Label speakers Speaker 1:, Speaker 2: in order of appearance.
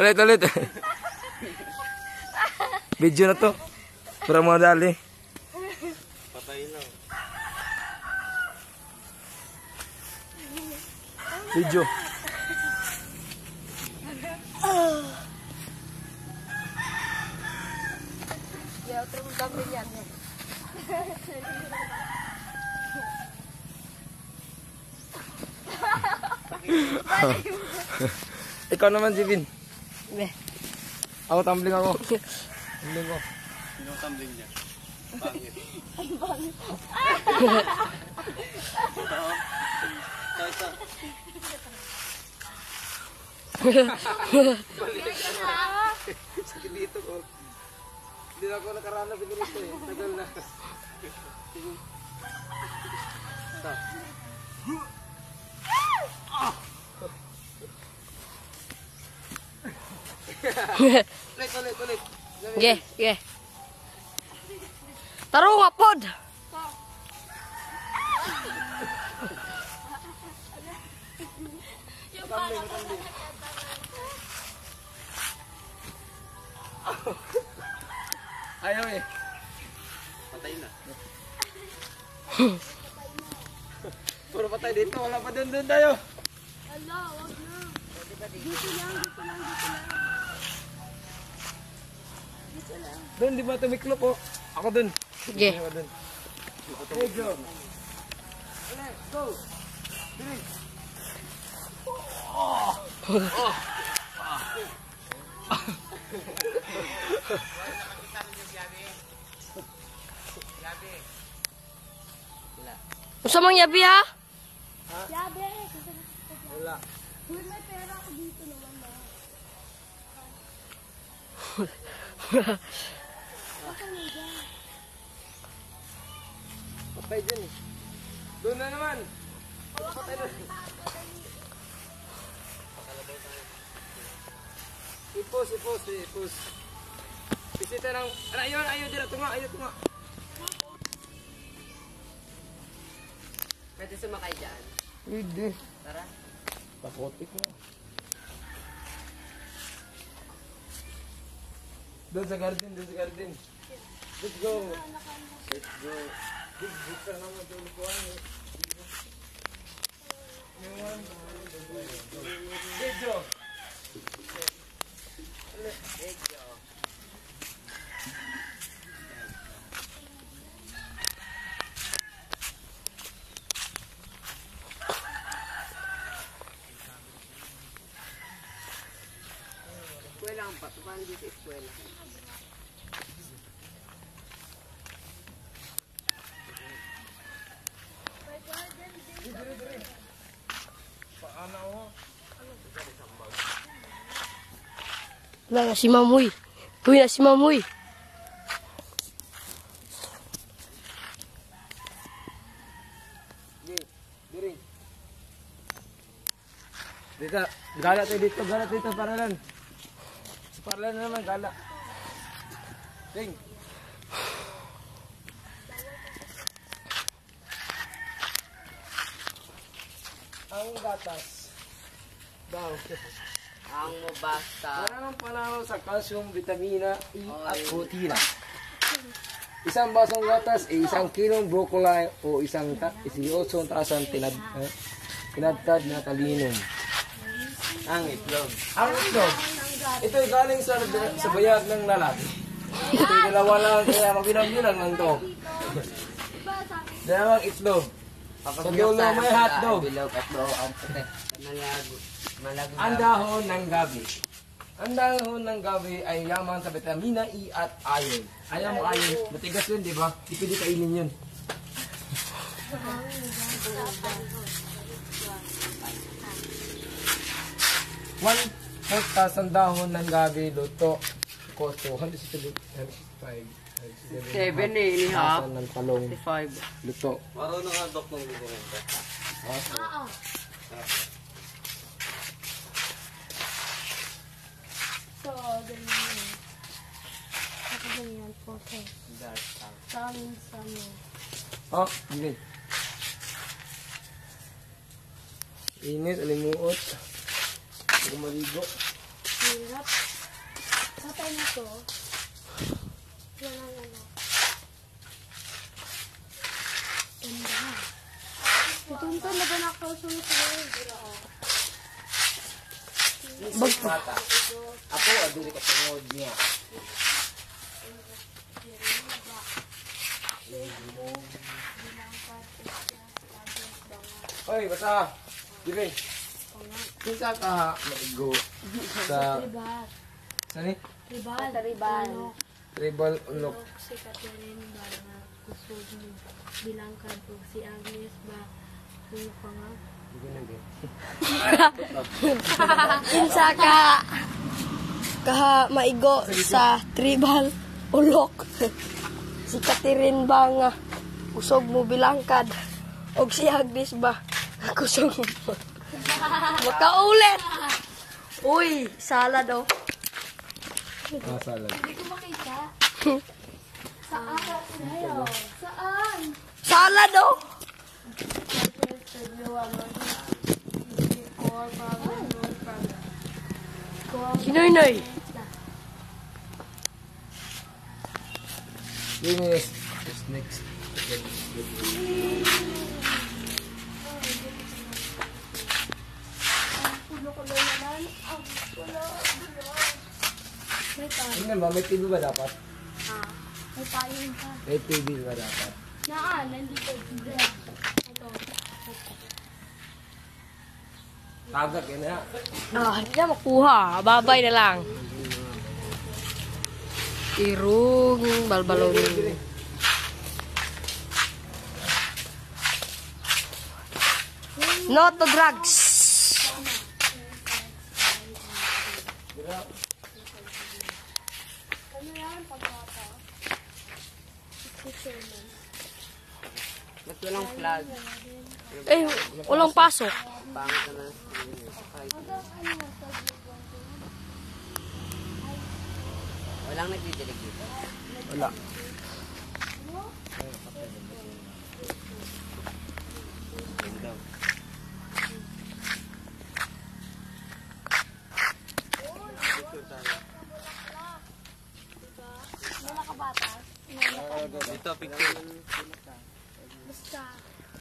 Speaker 1: Ulit. Video na to. Para madali.
Speaker 2: Patay lang.
Speaker 1: Video.
Speaker 3: Ya, otro kami yan.
Speaker 1: Ikaw naman, Jibin.
Speaker 3: Be.
Speaker 1: Ako, tumbling ako. Tumbling ko.
Speaker 2: Sino tumbling niya? Pangit.
Speaker 3: Bangit.
Speaker 1: Sakit dito ko. Hindi na ako nakarana sa ganito eh. Tagal na. Ulit.
Speaker 3: Ge. Taro nga pod.
Speaker 1: Ayaw eh.
Speaker 2: Patay na.
Speaker 1: Puro patay dito. Wala pa doon tayo.
Speaker 3: Ala, wag na. Dito lang.
Speaker 1: Doon, di ba tumiklop oh? Ako doon.
Speaker 3: Sige.
Speaker 1: Ako doon. Hey, Joe. Let's go. Bilis.
Speaker 3: Usa mang yabi ha?
Speaker 4: Yabe.
Speaker 1: Wala.
Speaker 4: Uy, may pera ako dito naman na.
Speaker 1: Patay dyan eh. Doon na naman. Patay na. Ipos. Bisita ng... Ayaw dira. Tunga.
Speaker 3: Pwede sumakay dyan.
Speaker 1: Hindi.
Speaker 3: Tara.
Speaker 1: Takotik mo. Doon sa garden. Let's go. Buksan naman ito lupuan eh. Video.
Speaker 3: Eskwela ang pato. Paano dito eskwela? Wala na si Mamoy. Uy na si Mamoy.
Speaker 1: Diring. Dito. Gala tayo dito. Paralan. Paralan na naman. Gala. Ding. Ang gatas. Daw.
Speaker 3: Ang mabasta.
Speaker 1: Maraming panahon sa calcium, vitamina E at protina. Isang basong gatas, isang kilong broccoli o isang tasan tinadtad na kalinom.
Speaker 2: Ang itlog.
Speaker 1: Ang itlog, ito ay galing sa bayag ng lalaki. Ito ay dalawa lang, kaya mabilang-bilang lang ito. Dalawang itlog. Sa dulo may hotdog.
Speaker 3: Bilog at buo ang puti.
Speaker 1: Ang dahon ng gabi. Ang dahon ng gabi ay yaman sa vitamina E at iron. Ayaw mo iron. Matigas yun, di ba? Di pwede kainin yun. One tasan dahon ng gabi, luto. Kosto, 165.
Speaker 3: 7 eh, ini ha?
Speaker 1: Tasan ng talong,
Speaker 3: 55.
Speaker 1: luto.
Speaker 2: Marunong nga dok ng gugungan ka.
Speaker 4: Oo. So, ganyan yun. Ako ganyan po. Saan.
Speaker 1: Oh, gini. Init, alimuot. Huwag maligo.
Speaker 4: Hirap. Patay na to. Wala na na. Ganda. Tutuntan na ba nakausunod ko yun?
Speaker 1: Mata. Ako, adili ka tungod niya. Oy, basta. Dire. Kinsa ka ha maigo sa
Speaker 4: Tribal.
Speaker 1: sani?
Speaker 4: Tribal.
Speaker 1: Tribal unok.
Speaker 4: Si Catherine ba na kusog mo bilang kadto si Agnes ba ano pa nga
Speaker 3: Kinsa ka kaha maigo sa tribal ulok. Si Catherine ba nga kusog mo bilangkad og si Agnes ba kusog mo. Makaulit. Uy, salad oh.
Speaker 1: Salad.
Speaker 4: hindi ko makita. Saan? Ayaw. Saan?
Speaker 3: Salad oh. Sinoy-noy.
Speaker 1: This is next.
Speaker 4: Pulo-kulo naman. Ang pulo. May tayo.
Speaker 1: Tingnan ba, may TV ba dapat?
Speaker 4: May tayo pa.
Speaker 1: May TV ba dapat?
Speaker 4: Nandito. Bread. Ito.
Speaker 1: Tagak yun na.
Speaker 3: Hindi na makuha. Babay na lang. Irong balbalon. No to drugs.
Speaker 4: Ano yan? Pagkata.
Speaker 2: Ba't walang flag?
Speaker 3: Eh, walang pasok.
Speaker 2: Pangit na. Walang nagdidilig dito.
Speaker 1: Wala.
Speaker 2: Ganda.
Speaker 4: Mga kabatas.
Speaker 2: Dito, picture.
Speaker 4: Basta.